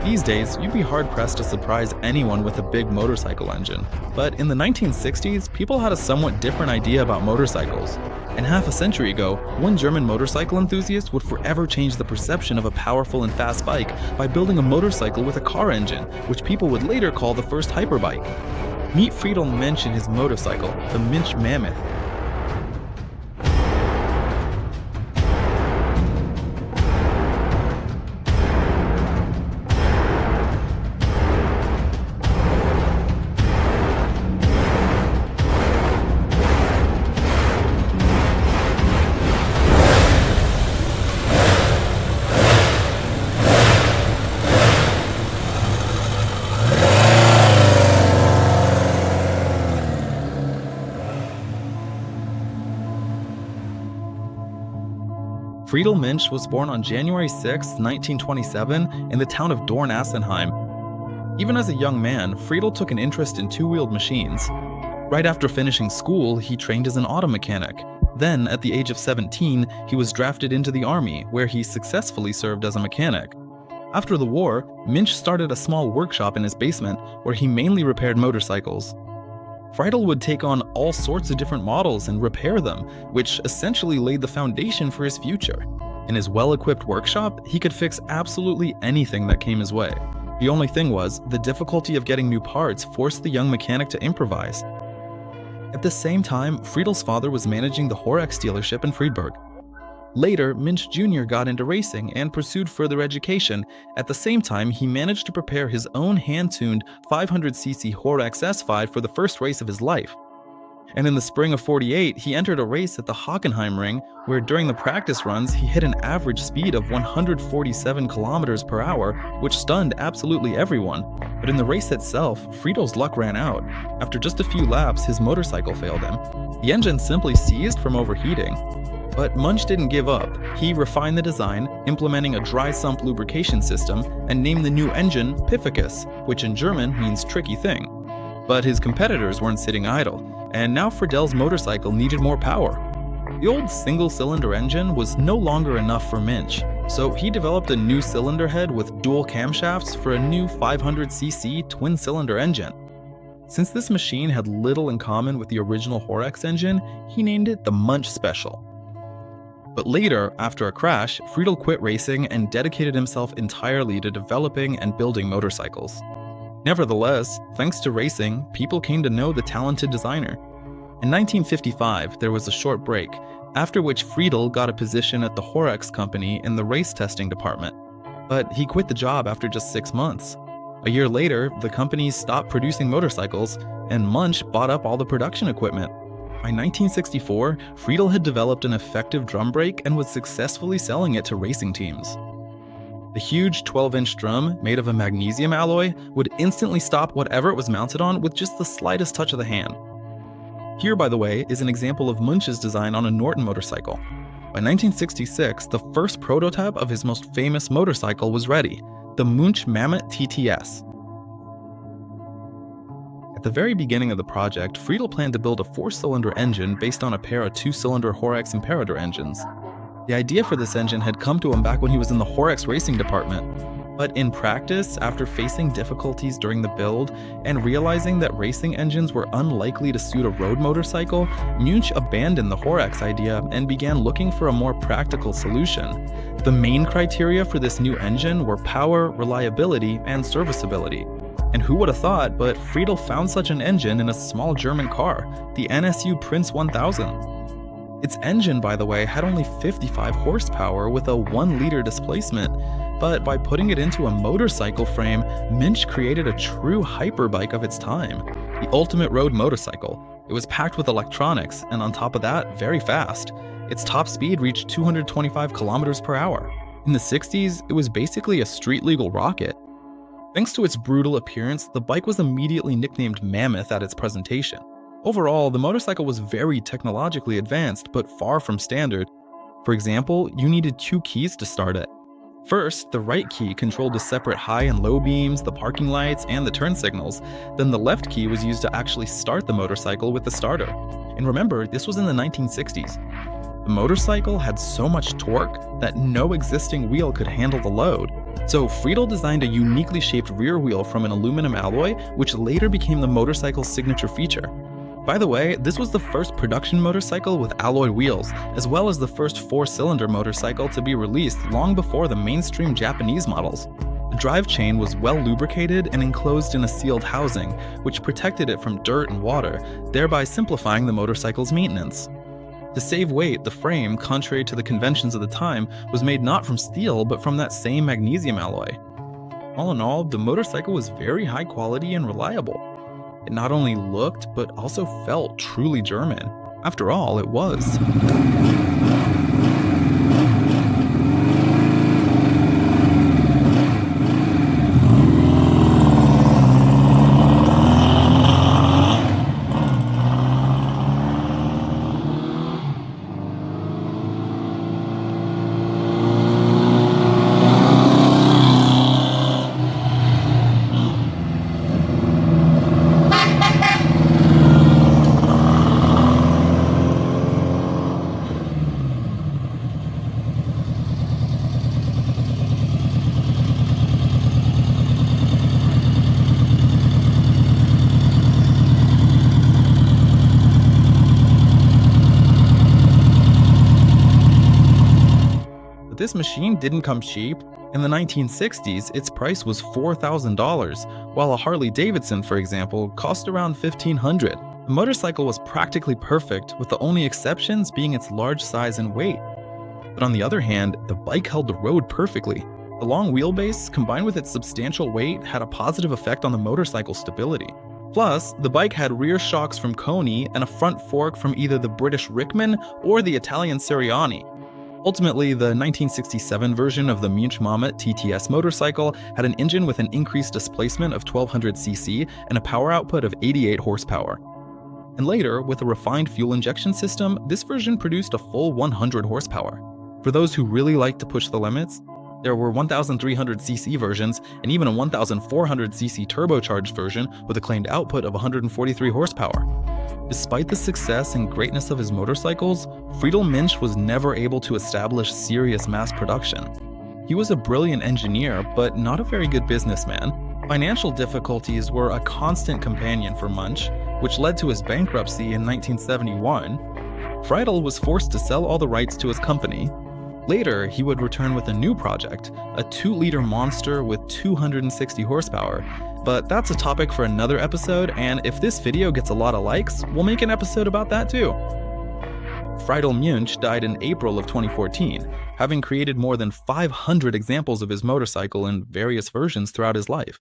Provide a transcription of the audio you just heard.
These days, you'd be hard-pressed to surprise anyone with a big motorcycle engine. But in the 1960s, people had a somewhat different idea about motorcycles. And half a century ago, one German motorcycle enthusiast would forever change the perception of a powerful and fast bike by building a motorcycle with a car engine, which people would later call the first hyperbike. Meet Friedel Mensch and his motorcycle, the Mensch Mammoth. Friedel Mensch was born on January 6, 1927, in the town of Dornassenheim. Even as a young man, Friedel took an interest in two-wheeled machines. Right after finishing school, he trained as an auto mechanic. Then, at the age of 17, he was drafted into the army, where he successfully served as a mechanic. After the war, Mensch started a small workshop in his basement, where he mainly repaired motorcycles. Friedel would take on all sorts of different models and repair them, which essentially laid the foundation for his future. In his well-equipped workshop, he could fix absolutely anything that came his way. The only thing was, the difficulty of getting new parts forced the young mechanic to improvise. At the same time, Friedel's father was managing the Horex dealership in Friedberg. Later, Mensch Jr. got into racing and pursued further education. At the same time, he managed to prepare his own hand-tuned 500cc Horex S5 for the first race of his life. And in the spring of '48, he entered a race at the Hockenheim Ring, where during the practice runs, he hit an average speed of 147 kilometers per hour, which stunned absolutely everyone. But in the race itself, Friedel's luck ran out. After just a few laps, his motorcycle failed him. The engine simply seized from overheating. But Mensch didn't give up. He refined the design, implementing a dry sump lubrication system, and named the new engine Pifficus, which in German means tricky thing. But his competitors weren't sitting idle, and now Friedel's motorcycle needed more power. The old single-cylinder engine was no longer enough for Mensch, so he developed a new cylinder head with dual camshafts for a new 500cc twin-cylinder engine. Since this machine had little in common with the original Horex engine, he named it the Mensch Special. But later, after a crash, Friedel quit racing and dedicated himself entirely to developing and building motorcycles. Nevertheless, thanks to racing, people came to know the talented designer. In 1955, there was a short break, after which Friedel got a position at the Horex company in the race testing department. But he quit the job after just 6 months. A year later, the company stopped producing motorcycles, and Mensch bought up all the production equipment. By 1964, Friedel had developed an effective drum brake and was successfully selling it to racing teams. The huge 12-inch drum, made of a magnesium alloy, would instantly stop whatever it was mounted on with just the slightest touch of the hand. Here, by the way, is an example of Mensch's design on a Norton motorcycle. By 1966, the first prototype of his most famous motorcycle was ready, the Mensch Mammoth TTS. At the very beginning of the project, Friedel planned to build a 4-cylinder engine based on a pair of 2-cylinder Horex Imperator engines. The idea for this engine had come to him back when he was in the Horex racing department. But in practice, after facing difficulties during the build and realizing that racing engines were unlikely to suit a road motorcycle, Mensch abandoned the Horex idea and began looking for a more practical solution. The main criteria for this new engine were power, reliability, and serviceability. And who would have thought, but Friedel found such an engine in a small German car, the NSU Prinz 1000. Its engine, by the way, had only 55 horsepower with a 1-liter displacement, but by putting it into a motorcycle frame, Mensch created a true hyperbike of its time, the ultimate road motorcycle. It was packed with electronics, and on top of that, very fast. Its top speed reached 225 kilometers per hour. In the 60s, it was basically a street-legal rocket. Thanks to its brutal appearance, the bike was immediately nicknamed Mammoth at its presentation. Overall, the motorcycle was very technologically advanced, but far from standard. For example, you needed 2 keys to start it. First, the right key controlled the separate high and low beams, the parking lights, and the turn signals. Then the left key was used to actually start the motorcycle with the starter. And remember, this was in the 1960s. The motorcycle had so much torque that no existing wheel could handle the load. So Friedel designed a uniquely shaped rear wheel from an aluminum alloy, which later became the motorcycle's signature feature. By the way, this was the first production motorcycle with alloy wheels, as well as the first four-cylinder motorcycle to be released long before the mainstream Japanese models. The drive chain was well lubricated and enclosed in a sealed housing, which protected it from dirt and water, thereby simplifying the motorcycle's maintenance. To save weight, the frame, contrary to the conventions of the time, was made not from steel but from that same magnesium alloy. All in all, the motorcycle was very high quality and reliable. It not only looked, but also felt truly German. After all, it was. But this machine didn't come cheap. In the 1960s, its price was $4,000, while a Harley-Davidson, for example, cost around $1,500. The motorcycle was practically perfect, with the only exceptions being its large size and weight. But on the other hand, the bike held the road perfectly. The long wheelbase, combined with its substantial weight, had a positive effect on the motorcycle's stability. Plus, the bike had rear shocks from Koni and a front fork from either the British Rickman or the Italian Siriani. Ultimately, the 1967 version of the Munch Mammoth TTS motorcycle had an engine with an increased displacement of 1200cc and a power output of 88 horsepower. And later, with a refined fuel injection system, this version produced a full 100 horsepower. For those who really like to push the limits, there were 1300cc versions and even a 1400cc turbocharged version with a claimed output of 143 horsepower. Despite the success and greatness of his motorcycles, Friedel Munch was never able to establish serious mass production. He was a brilliant engineer, but not a very good businessman. Financial difficulties were a constant companion for Munch, which led to his bankruptcy in 1971. Friedel was forced to sell all the rights to his company. Later, he would return with a new project, a 2-liter monster with 260 horsepower. But that's a topic for another episode, and if this video gets a lot of likes, we'll make an episode about that too. Friedel Munch died in April of 2014, having created more than 500 examples of his motorcycle in various versions throughout his life.